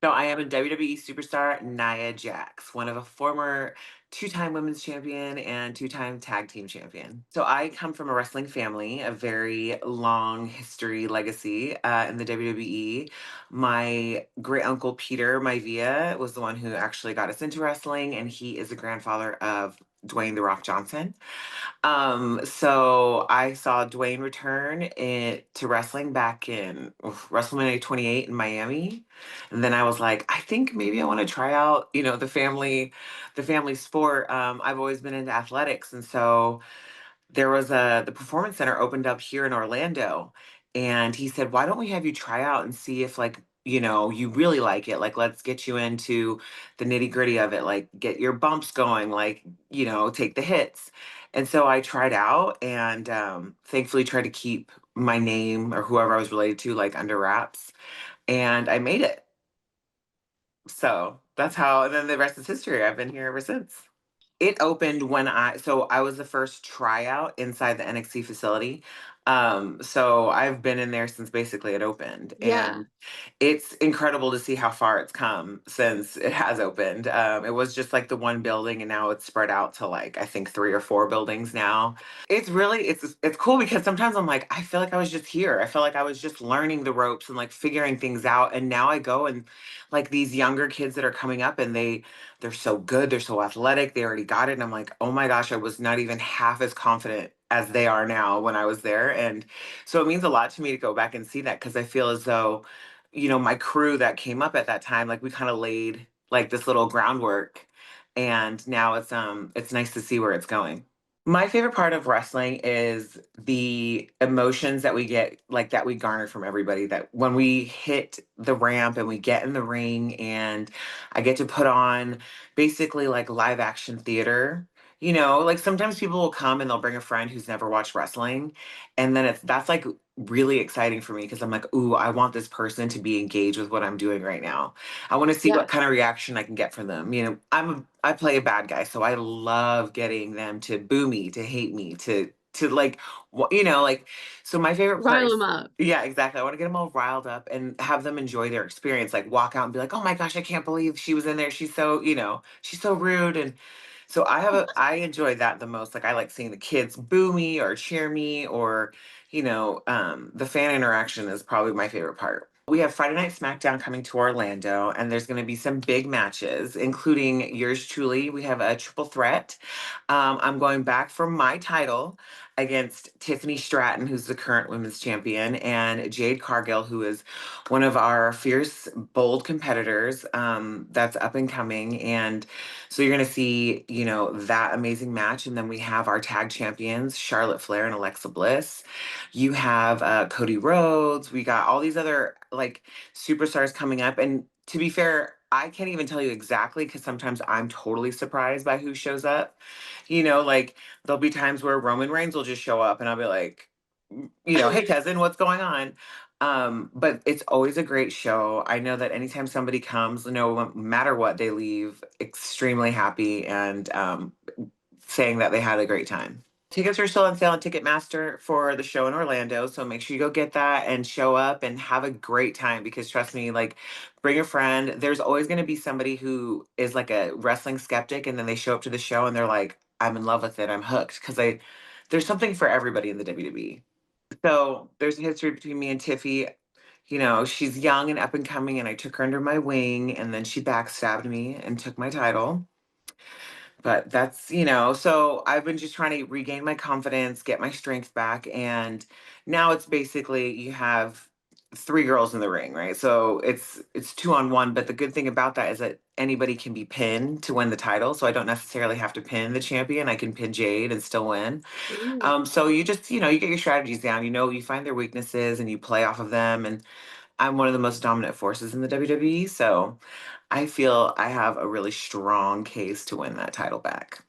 So I am a WWE Superstar Nia Jax, one of a former two-time women's champion and two-time tag team champion. So I come from a wrestling family, a very long history legacy in the WWE. My great uncle Peter Maivia was the one who actually got us into wrestling, and he is the grandfather of Dwayne The Rock Johnson. So I saw Dwayne return to wrestling back in WrestleMania 28 in Miami. And then I was like, I think maybe I want to try out, the family sport. I've always been into athletics. And so there was the performance center opened up here in Orlando, and he said, "Why don't we have you try out and see if you really like it? Like, let's get you into the nitty-gritty of it, like get your bumps going, like, take the hits." And so I tried out and thankfully tried to keep my name or whoever I was related to like under wraps, and I made it. So that's how, and then the rest is history. I've been here ever since. It opened so I was the first tryout inside the NXT facility. So I've been in there since basically it opened, Yeah. and it's incredible to see how far it's come since it has opened. It was just like the one building, and now it's spread out to like I think three or four buildings now. It's cool because sometimes I'm like I feel like I was just here. I feel like I was just learning the ropes and like figuring things out, and now I go and like these younger kids that are coming up and they're so good, they're so athletic, they already got it. And I'm like, oh my gosh, I was not even half as confident as they are now when I was there. And so it means a lot to me to go back and see that because I feel as though, my crew that came up at that time, like we kind of laid like this little groundwork. And now it's nice to see where it's going. My favorite part of wrestling is the emotions that we get, like that we garner from everybody. That when we hit the ramp and we get in the ring, and I get to put on basically like live action theater. Like sometimes people will come and they'll bring a friend who's never watched wrestling, and then that's like really exciting for me because I'm like, ooh, I want this person to be engaged with what I'm doing right now. I want to see Yeah. what kind of reaction I can get from them. I play a bad guy, so I love getting them to boo me, to hate me, to like, like. So my favorite part Rile is, 'em up. yeah, exactly. I want to get them all riled up and have them enjoy their experience. Like walk out and be like, oh my gosh, I can't believe she was in there. She's so rude. And so I enjoy that the most. Like I like seeing the kids boo me or cheer me, or the fan interaction is probably my favorite part. We have Friday Night SmackDown coming to Orlando, and there's going to be some big matches, including yours truly. We have a triple threat. I'm going back for my title against Tiffany Stratton, who's the current women's champion, and Jade Cargill, who is one of our fierce, bold competitors that's up and coming. And so you're going to see, that amazing match. And then we have our tag champions, Charlotte Flair and Alexa Bliss. You have Cody Rhodes. We got all these other like superstars coming up. And to be fair, I can't even tell you exactly because sometimes I'm totally surprised by who shows up. Like there'll be times where Roman Reigns will just show up and I'll be like, hey cousin, what's going on? But it's always a great show. I know that anytime somebody comes, no matter what, they leave extremely happy and saying that they had a great time. Tickets are still on sale on Ticketmaster for the show in Orlando, so make sure you go get that and show up and have a great time because trust me, like bring a friend. There's always going to be somebody who is like a wrestling skeptic and then they show up to the show and they're like, I'm in love with it. I'm hooked because there's something for everybody in the WWE. So there's a history between me and Tiffy. She's young and up and coming, and I took her under my wing, and then she backstabbed me and took my title. But so I've been just trying to regain my confidence, get my strength back. And now it's basically you have three girls in the ring, right? So it's 2-on-1. But the good thing about that is that anybody can be pinned to win the title. So I don't necessarily have to pin the champion. I can pin Jade and still win. Ooh. So you just, you get your strategies down, you find their weaknesses and you play off of them. And I'm one of the most dominant forces in the WWE. So I feel I have a really strong case to win that title back.